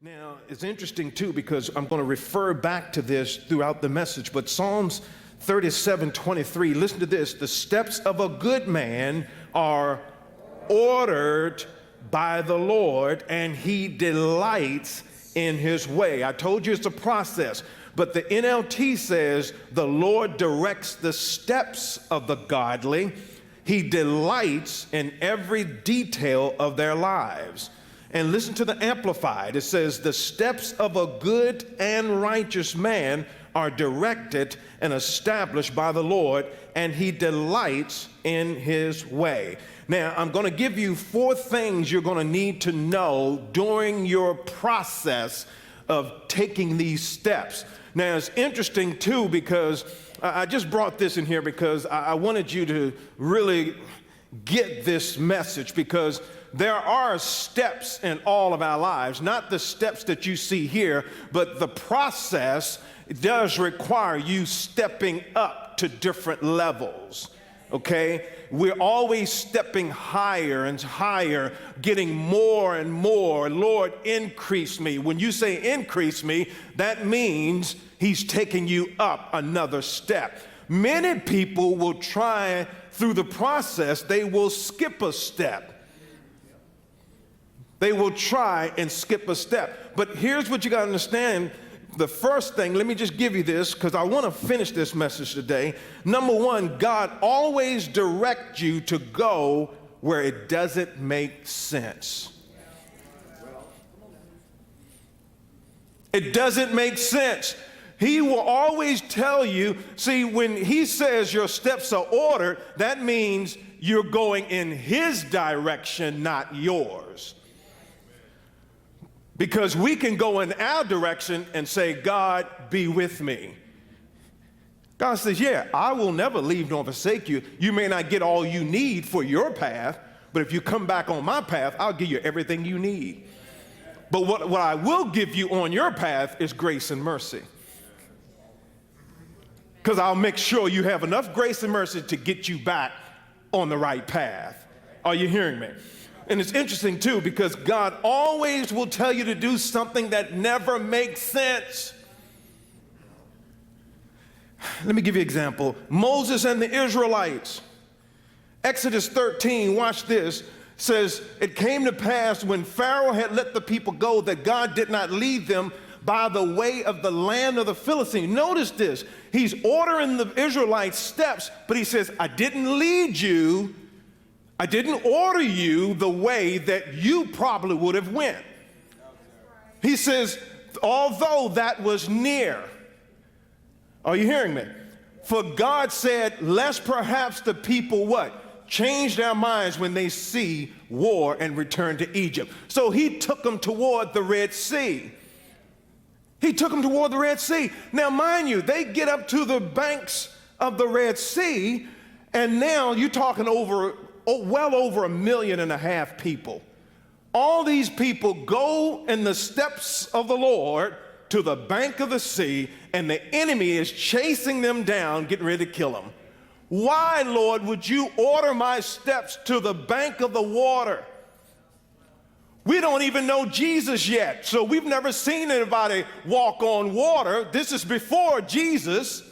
Now, it's interesting too because I'm going to refer back to this throughout the message, but Psalms 37:23, listen to this. The steps of a good man are ordered by the Lord, and he delights in his way. I told you it's a process, but the NLT says the Lord directs the steps of the godly. He delights in every detail of their lives. And listen to the Amplified. It says, the steps of a good and righteous man are directed and established by the Lord, and he delights in his way. Now, I'm going to give you 4 things you're going to need to know during your process of taking these steps. Now, it's interesting, too, because I just brought this in here because I wanted you to really get this message, because there are steps in all of our lives, not the steps that you see here, but the process does require you stepping up to different levels, okay? We're always stepping higher and higher, getting more and more. Lord, increase me. When you say increase me, that means he's taking you up another step. Many people will try through the process, they will skip a step. They will try and skip a step. But here's what you got to understand. The first thing, let me just give you this because I want to finish this message today. Number 1, God always directs you to go where it doesn't make sense. It doesn't make sense. He will always tell you, see, when he says your steps are ordered, that means you're going in his direction, not yours. Because we can go in our direction and say, God, be with me. God says, yeah, I will never leave nor forsake you. You may not get all you need for your path, but if you come back on my path, I'll give you everything you need. But what I will give you on your path is grace and mercy. Because I'll make sure you have enough grace and mercy to get you back on the right path. Are you hearing me? And it's interesting, too, because God always will tell you to do something that never makes sense. Let me give you an example. Moses and the Israelites. Exodus 13, watch this, says, it came to pass when Pharaoh had let the people go that God did not lead them by the way of the land of the Philistines. Notice this. He's ordering the Israelites' steps, but he says, I didn't lead you. I didn't order you the way that you probably would have went. He says, although that was near. Are you hearing me? For God said, lest perhaps the people what? Change their minds when they see war and return to Egypt. So he took them toward the Red Sea. He took them toward the Red Sea. Now, mind you, they get up to the banks of the Red Sea, and now you're talking well over 1.5 million people. All these people go in the steps of the Lord to the bank of the sea, and the enemy is chasing them down, getting ready to kill them. Why, Lord, would you order my steps to the bank of the water? We don't even know Jesus yet, so we've never seen anybody walk on water. This is before Jesus.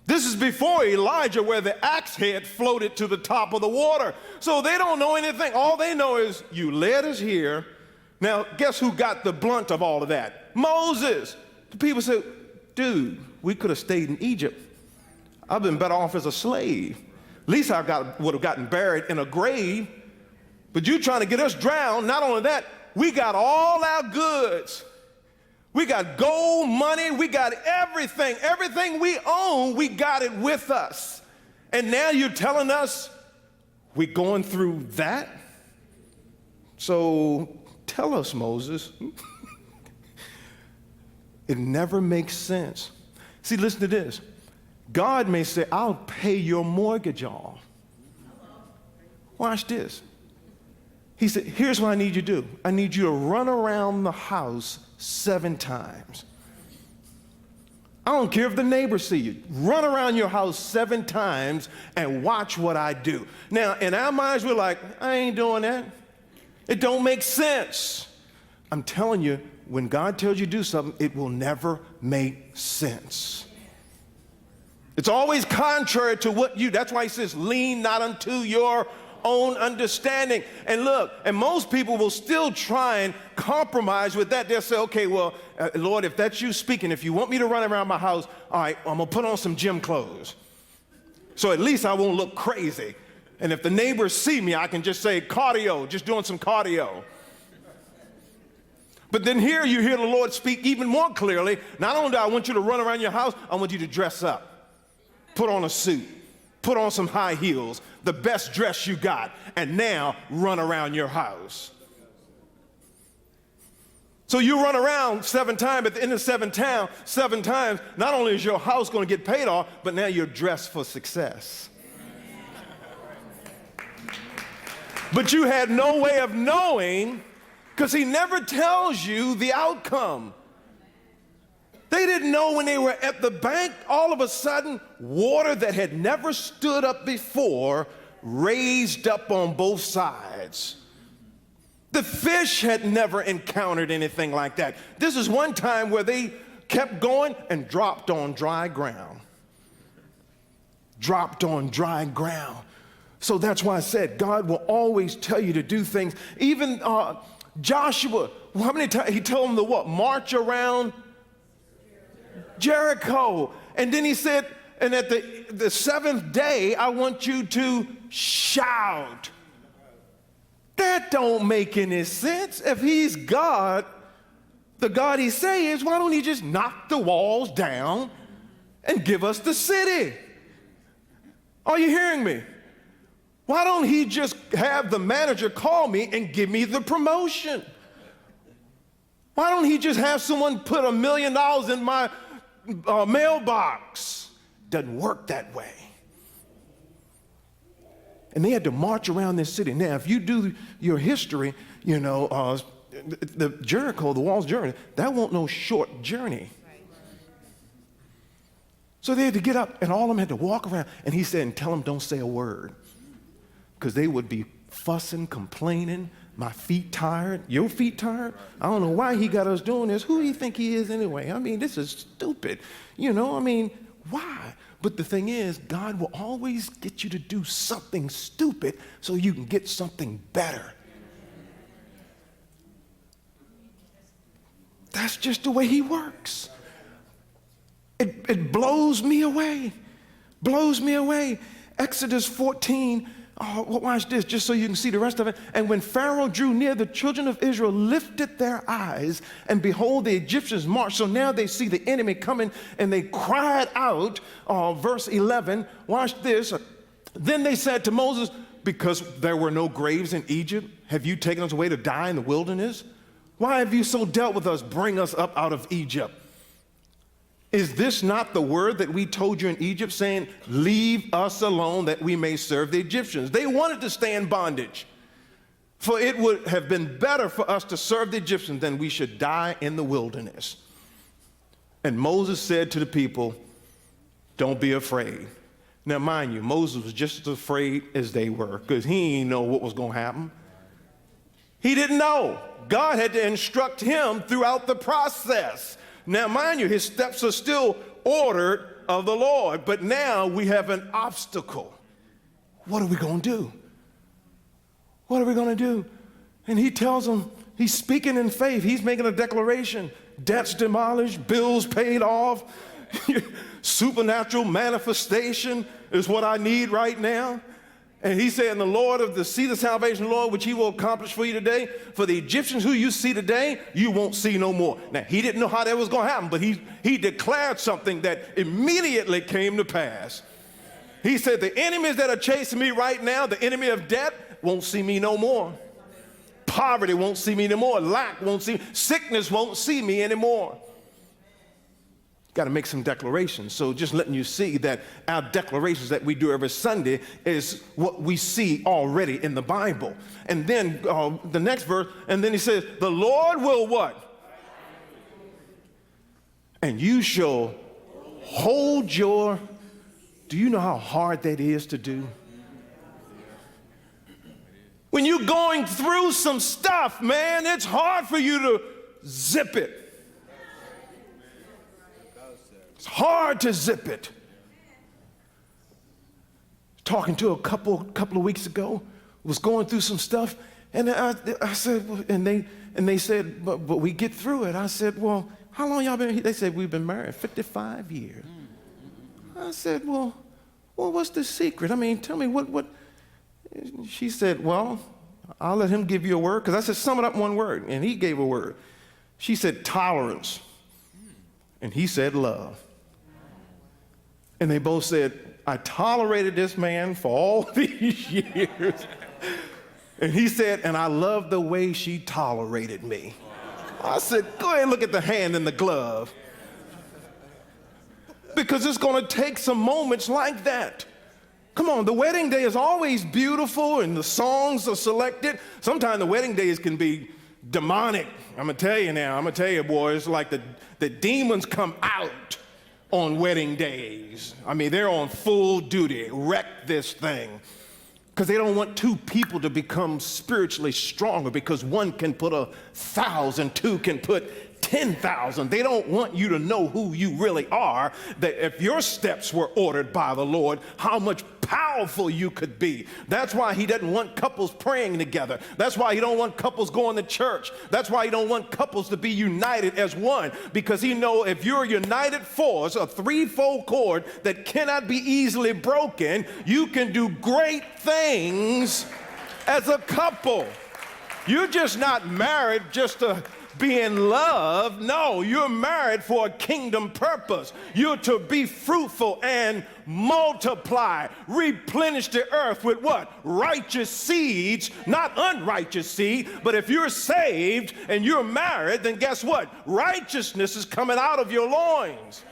This is before Elijah, where the axe head floated to the top of the water. So they don't know anything. All they know is you led us here. Now, guess who got the blunt of all of that? Moses. The people said, dude, we could have stayed in Egypt. I've been better off as a slave. At least I would have gotten buried in a grave. But you trying to get us drowned. Not only that, we got all our goods. We got gold, money, we got everything. Everything we own, we got it with us. And now you're telling us we're going through that? So tell us, Moses. It never makes sense. See, listen to this. God may say, I'll pay your mortgage off. Watch this. He said, here's what I need you to do. I need you to run around the house 7 times. I don't care if the neighbors see you. Run around your house 7 times and watch what I do. Now, in our minds, we're like, I ain't doing that. It don't make sense. I'm telling you, when God tells you to do something, it will never make sense. It's always contrary to what that's why he says, lean not unto your own understanding. And look, and most people will still try and compromise with that. They'll say, okay, well, Lord, if that's you speaking, if you want me to run around my house, all right, I'm gonna put on some gym clothes. So at least I won't look crazy. And if the neighbors see me, I can just say cardio, just doing some cardio. But then here you hear the Lord speak even more clearly. Not only do I want you to run around your house, I want you to dress up. Put on a suit. Put on some high heels, the best dress you got, and now run around your house. So you run around 7 times, at the end of 7 times, not only is your house going to get paid off, but now you're dressed for success. But you had no way of knowing, because he never tells you the outcome. They didn't know when they were at the bank, all of a sudden, water that had never stood up before raised up on both sides. The fish had never encountered anything like that. This is one time where they kept going and dropped on dry ground. Dropped on dry ground. So that's why I said God will always tell you to do things. Even Joshua, how many times he told them to what? March around Jericho. And then he said, and at the 7th day, I want you to shout. That don't make any sense. If he's God, the God he says, why don't he just knock the walls down and give us the city? Are you hearing me? Why don't he just have the manager call me and give me the promotion? Why don't he just have someone put $1 million in my mailbox? Doesn't work that way. And they had to march around this city. Now, if you do your history, you know, the Jericho, the walls journey, that won't no short journey. So they had to get up, and all of them had to walk around. And he said, and tell them don't say a word, because they would be fussing, complaining. My feet tired. Your feet tired? I don't know why he got us doing this. Who do you think he is anyway? I mean, this is stupid. You know, I mean, why? But the thing is, God will always get you to do something stupid so you can get something better. That's just the way he works. It blows me away. Blows me away. Exodus 14. Watch this, just so you can see the rest of it. And when Pharaoh drew near, the children of Israel lifted their eyes, and behold, the Egyptians marched. So now they see the enemy coming, and they cried out. Verse 11, watch this. Then they said to Moses, because there were no graves in Egypt, have you taken us away to die in the wilderness? Why have you so dealt with us? Bring us up out of Egypt. Is this not the word that we told you in Egypt, saying, leave us alone that we may serve the Egyptians? They wanted to stay in bondage. For it would have been better for us to serve the Egyptians than we should die in the wilderness. And Moses said to the people, don't be afraid. Now, mind you, Moses was just as afraid as they were, because he didn't know what was going to happen. He didn't know. God had to instruct him throughout the process. Now, mind you, his steps are still ordered of the Lord, but now we have an obstacle. What are we going to do? What are we going to do? And he tells them, he's speaking in faith. He's making a declaration. Debts demolished, bills paid off, supernatural manifestation is what I need right now. And he said, the Lord of the sea, the salvation, Lord, which he will accomplish for you today, for the Egyptians who you see today, you won't see no more. Now, he didn't know how that was going to happen, but he declared something that immediately came to pass. He said, the enemies that are chasing me right now, the enemy of debt, won't see me no more. Poverty won't see me anymore. Lack won't see me. Sickness won't see me anymore. Got to make some declarations. So just letting you see that our declarations that we do every Sunday is what we see already in the Bible. And then the next verse, and then he says, the Lord will what? And you shall hold your, do you know how hard that is to do? When you're going through some stuff, man, it's hard for you to zip it. It's hard to zip it. Talking to a couple of weeks ago, was going through some stuff, and I said, and they said, but we get through it. I said, well, how long y'all been here? They said, we've been married 55 years. I said, well, what's the secret? I mean, tell me what. She said, well, I'll let him give you a word, because I said, sum it up in one word, and he gave a word. She said, tolerance, and he said, love. And they both said, I tolerated this man for all these years. And he said, and I love the way she tolerated me. I said, go ahead and look at the hand in the glove. Because it's going to take some moments like that. Come on, the wedding day is always beautiful and the songs are selected. Sometimes the wedding days can be demonic. I'm going to tell you now, I'm going to tell you, boys, it's like the demons come out on wedding days. I mean, they're on full duty, wreck this thing. Because they don't want two people to become spiritually stronger, because one can put 1,000, two can put 10,000. They don't want you to know who you really are, that if your steps were ordered by the Lord, how much powerful you could be. That's why he doesn't want couples praying together. That's why he don't want couples going to church. That's why he don't want couples to be united as one, because he know if you're a united force, a threefold cord that cannot be easily broken, you can do great things as a couple. You're just not married just to be in love. No, you're married for a kingdom purpose. You're to be fruitful and multiply, replenish the earth with what? Righteous seeds, not unrighteous seed. But if you're saved and you're married, then guess what? Righteousness is coming out of your loins.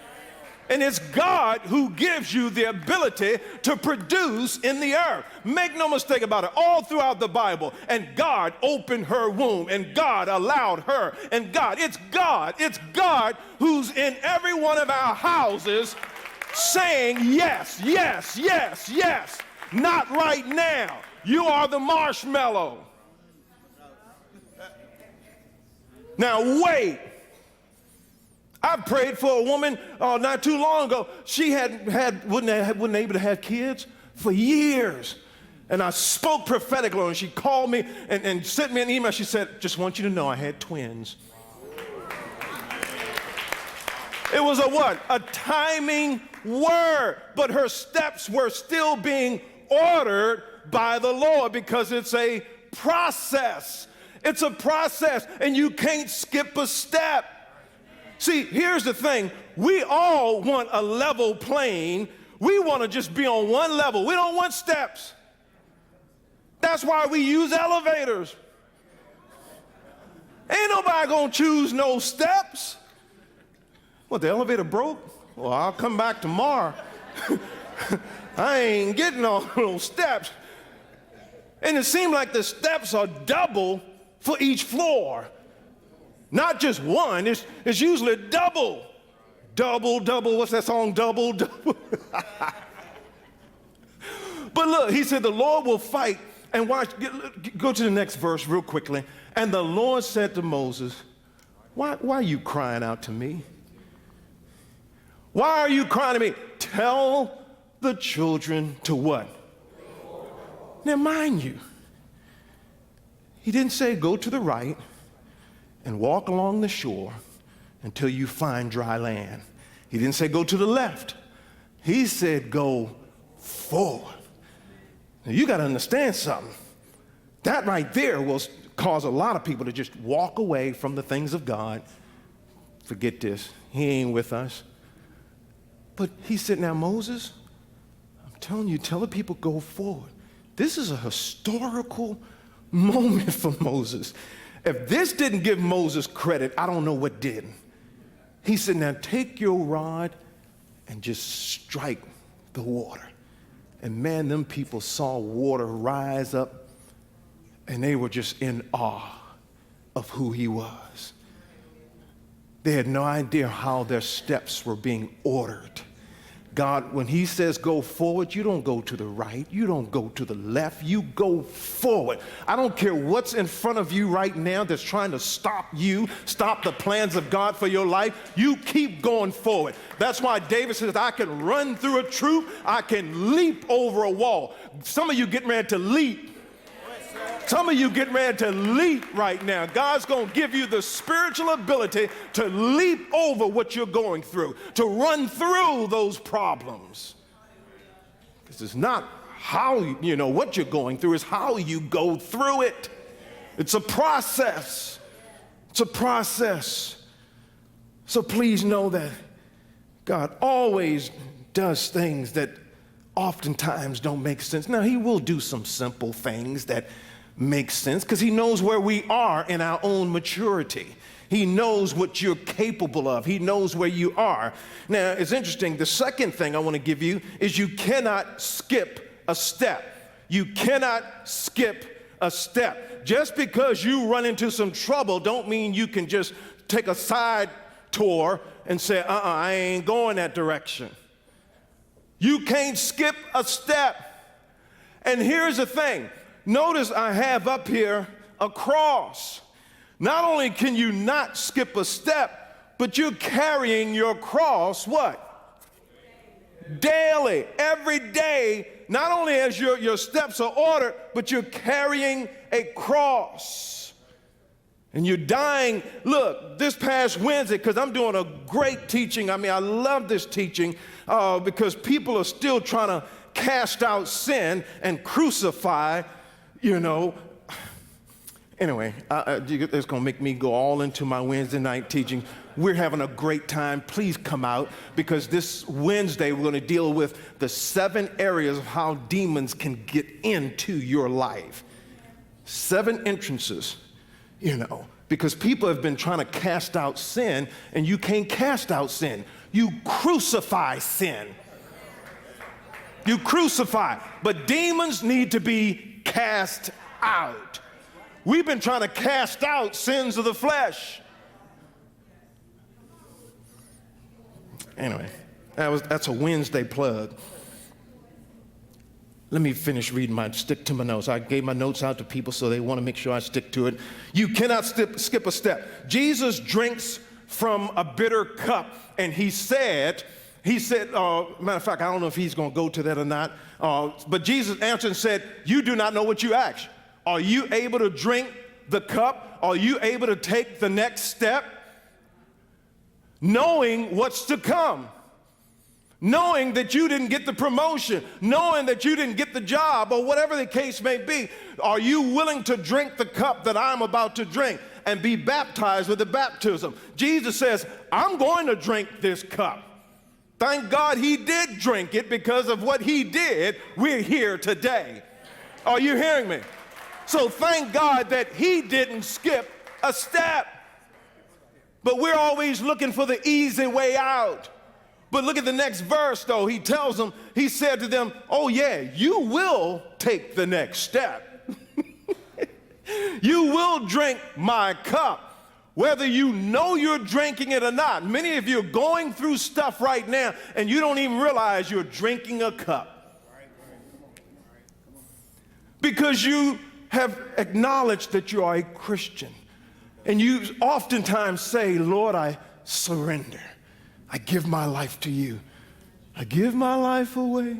And it's God who gives you the ability to produce in the earth. Make no mistake about it, all throughout the Bible. And God opened her womb, and God allowed her. And it's God who's in every one of our houses saying yes, yes, yes, yes. Not right now. You are the marshmallow. Now wait. I prayed for a woman not too long ago. She wasn't able to have kids for years. And I spoke prophetically, and she called me and sent me an email. She said, just want you to know I had twins. It was a what? A timing word. But her steps were still being ordered by the Lord, because it's a process. It's a process, and you can't skip a step. See, here's the thing. We all want a level plane. We want to just be on one level. We don't want steps. That's why we use elevators. Ain't nobody going to choose no steps. What, the elevator broke? Well, I'll come back tomorrow. I ain't getting all those steps. And it seems like the steps are double for each floor. Not just one, it's usually double. Double, double, what's that song? Double, double. But look, he said the Lord will fight. And watch, go to the next verse real quickly. And the Lord said to Moses, why are you crying out to me? Why are you crying to me? Tell the children to what? Now mind you, he didn't say go to the right and walk along the shore until you find dry land. He didn't say go to the left. He said go forward. Now you got to understand something. That right there will cause a lot of people to just walk away from the things of God. Forget this. He ain't with us. But he said, now Moses, I'm telling you, tell the people go forward. This is a historical moment for Moses. If this didn't give Moses credit, I don't know what did. He said, now take your rod and just strike the water. And man, them people saw water rise up, and they were just in awe of who he was. They had no idea how their steps were being ordered. God, when he says go forward, you don't go to the right, you don't go to the left, you go forward. I don't care what's in front of you right now that's trying to stop you, stop the plans of God for your life. You keep going forward. That's why David says, I can run through a troop, I can leap over a wall. Some of you getting ready to leap. Some of you getting ready to leap right now. God's going to give you the spiritual ability to leap over what you're going through, to run through those problems. Because it's not how, what you're going through, it's how you go through it. It's a process. It's a process. So please know that God always does things that oftentimes don't make sense. Now, he will do some simple things that makes sense because he knows where we are in our own maturity. He knows what you're capable of. He knows where you are. Now, it's interesting. The second thing I want to give you is you cannot skip a step. You cannot skip a step. Just because you run into some trouble don't mean you can just take a side tour and say, I ain't going that direction. You can't skip a step. And here's the thing. Notice I have up here a cross. Not only can you not skip a step, but you're carrying your cross what? Daily, every day. Not only as your steps are ordered, but you're carrying a cross. And you're dying. Look, this past Wednesday, because I'm doing a great teaching. I love this teaching because people are still trying to cast out sin and crucify. Anyway, it's going to make me go all into my Wednesday night teaching. We're having a great time. Please come out because this Wednesday we're going to deal with the 7 areas of how demons can get into your life. 7 entrances, because people have been trying to cast out sin, and you can't cast out sin. You crucify sin. You crucify. But demons need to be cast out. We've been trying to cast out sins of the flesh. Anyway, that's a Wednesday plug. Let me finish reading stick to my notes. I gave my notes out to people, so they want to make sure I stick to it. You cannot skip a step. Jesus drinks from a bitter cup, and he said, matter of fact, I don't know if he's going to go to that or not, but Jesus answered and said, you do not know what you ask. Are you able to drink the cup? Are you able to take the next step? Knowing what's to come. Knowing that you didn't get the promotion. Knowing that you didn't get the job or whatever the case may be. Are you willing to drink the cup that I'm about to drink and be baptized with the baptism? Jesus says, I'm going to drink this cup. Thank God he did drink it because of what he did. We're here today. Are you hearing me? So thank God that he didn't skip a step. But we're always looking for the easy way out. But look at the next verse, though. He tells them, he said to them, oh yeah, you will take the next step. You will drink my cup. Whether you know you're drinking it or not. Many of you are going through stuff right now and you don't even realize you're drinking a cup. Because you have acknowledged that you are a Christian. And you oftentimes say, Lord, I surrender. I give my life to you. I give my life away.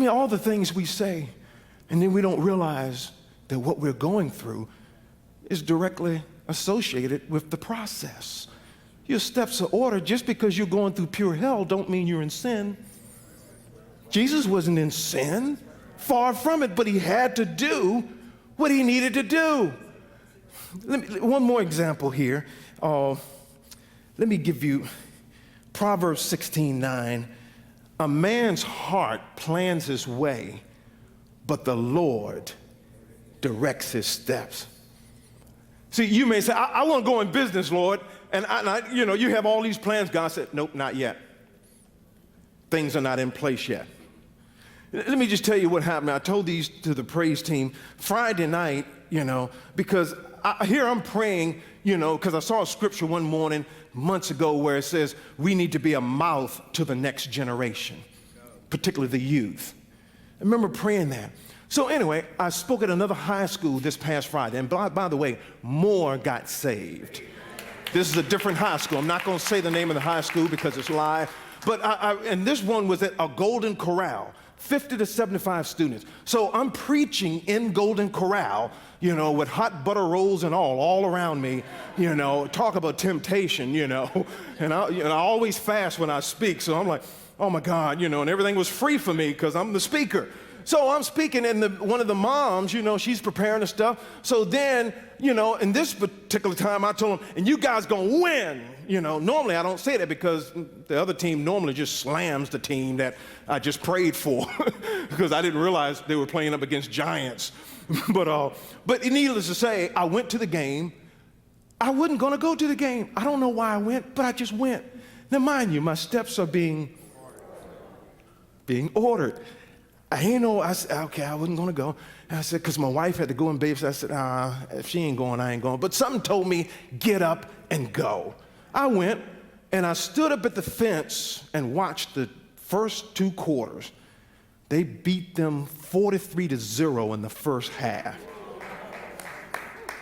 All the things we say, and then we don't realize that what we're going through is directly associated with the process. Your steps are ordered. Just because you're going through pure hell don't mean you're in sin. Jesus wasn't in sin, far from it, but he had to do what he needed to do. One more example here. Let me give you Proverbs 16:9. A man's heart plans his way, but the Lord directs his steps. See, you may say, I want to go in business, Lord, and you have all these plans. God said, nope, not yet. Things are not in place yet. Let me just tell you what happened. I told these to the praise team Friday night, because here I'm praying, because I saw a scripture one morning months ago where it says we need to be a mouth to the next generation, particularly the youth. I remember praying that. So anyway, I spoke at another high school this past Friday, and by the way, more got saved. This is a different high school. I'm not going to say the name of the high school because it's live, but and this one was at a Golden Corral, 50 to 75 students. So I'm preaching in Golden Corral, you know, with hot butter rolls and all around me, you know, talk about temptation, you know, and I always fast when I speak, so I'm like, oh my God, you know, and everything was free for me because I'm the speaker. So I'm speaking, and one of the moms, you know, she's preparing the stuff. So then, you know, in this particular time, I told them, and you guys gonna win. You know, normally I don't say that because the other team normally just slams the team that I just prayed for because I didn't realize they were playing up against giants. But needless to say, I went to the game. I wasn't gonna go to the game. I don't know why I went, but I just went. Now, mind you, my steps are being ordered. I said, okay, I wasn't gonna go. And I said, because my wife had to go and babysit. I said, if she ain't going, I ain't going. But something told me, get up and go. I went, and I stood up at the fence and watched the first 2 quarters. They beat them 43-0 in the first half.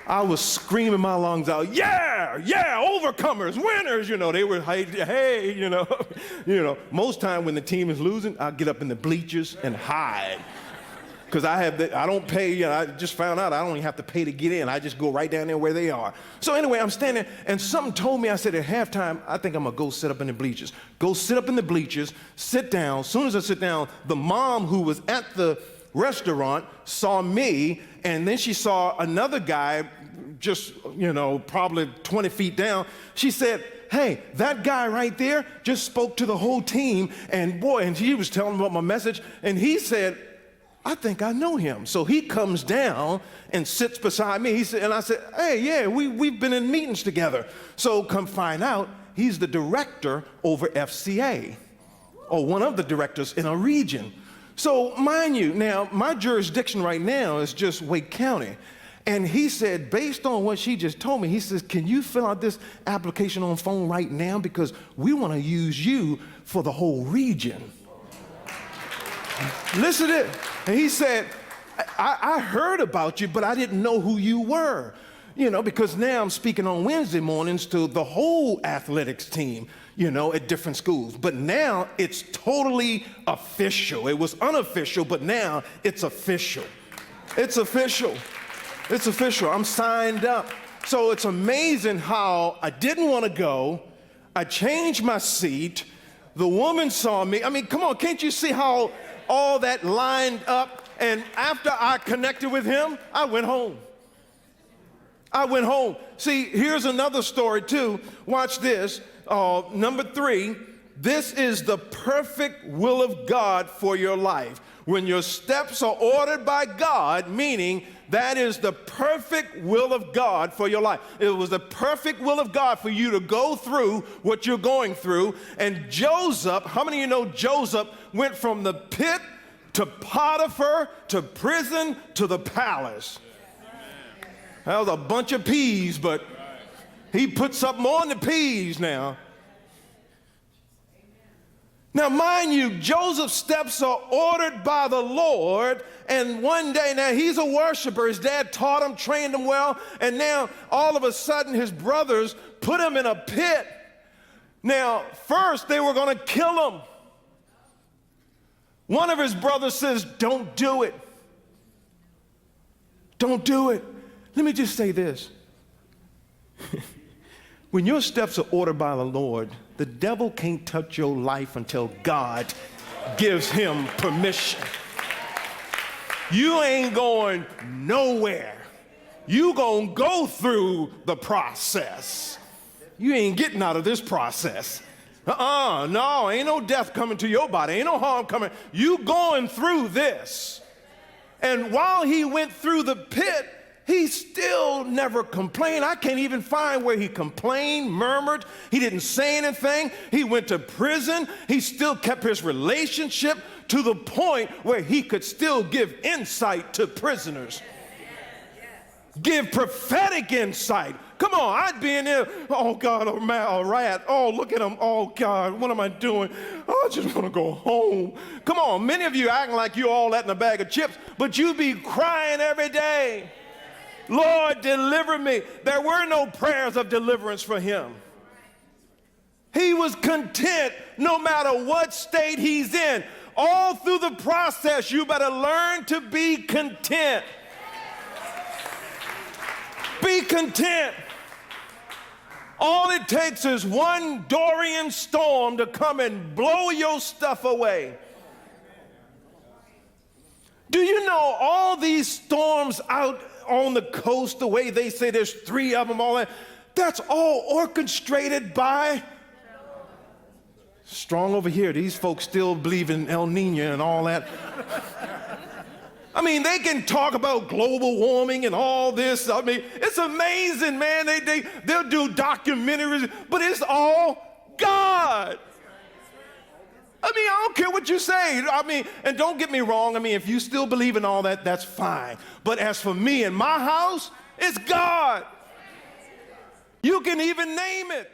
I was screaming my lungs out, yeah, overcomers, winners, you know. They were, hey, you know. Most time when the team is losing, I get up in the bleachers and hide. Because I don't pay, you know, I just found out I don't even have to pay to get in. I just go right down there where they are. So anyway, I'm standing, and something told me, I said at halftime, I think I'm gonna go sit up in the bleachers. Go sit up in the bleachers, sit down. As soon as I sit down, the mom who was at the restaurant saw me, and then she saw another guy just, you know, probably 20 feet down. She said, hey, that guy right there just spoke to the whole team, and boy, and he was telling me about my message, and he said, I think I know him. So he comes down and sits beside me. He said, and I said, hey, yeah, we've been in meetings together. So come find out, he's the director over FCA, or one of the directors in a region. So mind you, now my jurisdiction right now is just Wake County. And he said, based on what she just told me, he says, can you fill out this application on phone right now? Because we want to use you for the whole region. Listen to it. And he said, I heard about you, but I didn't know who you were. You know, because now I'm speaking on Wednesday mornings to the whole athletics team, you know, at different schools. But now it's totally official. It was unofficial, but now it's official. It's official. It's official. I'm signed up. So it's amazing how I didn't want to go. I changed my seat. The woman saw me. I mean, come on, can't you see how all that lined up? And after I connected with him, I went home. I went home. See, here's another story too. Watch this. Number 3, this is the perfect will of God for your life. When your steps are ordered by God, meaning that is the perfect will of God for your life. It was the perfect will of God for you to go through what you're going through. And Joseph, how many of you know Joseph went from the pit to Potiphar to prison to the palace? That was a bunch of peas, but he put something on the peas now. Now, mind you, Joseph's steps are ordered by the Lord, and one day, now he's a worshiper. His dad taught him, trained him well, and now all of a sudden his brothers put him in a pit. Now, first they were going to kill him. One of his brothers says, don't do it. Don't do it. Let me just say this. When your steps are ordered by the Lord, the devil can't touch your life until God gives him permission. You ain't going nowhere. You gonna go through the process. You ain't getting out of this process. No, ain't no death coming to your body. Ain't no harm coming. You going through this. And while he went through the pit, he still never complained. I can't even find where he complained, murmured. He didn't say anything. He went to prison. He still kept his relationship to the point where he could still give insight to prisoners. Give prophetic insight. Come on, I'd be in there, oh God, a rat. Oh, look at him. Oh God, what am I doing? Oh, I just want to go home. Come on, many of you acting like you're all that in a bag of chips, but you be crying every day. Lord, deliver me. There were no prayers of deliverance for him. He was content no matter what state he's in. All through the process, you better learn to be content. Be content. All it takes is one Dorian storm to come and blow your stuff away. Do you know all these storms out on the coast, the way they say there's 3 of them, all that, that's all orchestrated by strong over here. These folks still believe in El Nino and all that. I mean, they can talk about global warming and all this. I mean, it's amazing, man. They'll do documentaries, but it's all God. I mean, I don't care what you say. I mean, and don't get me wrong. I mean, if you still believe in all that, that's fine. But as for me and my house, it's God. You can even name it.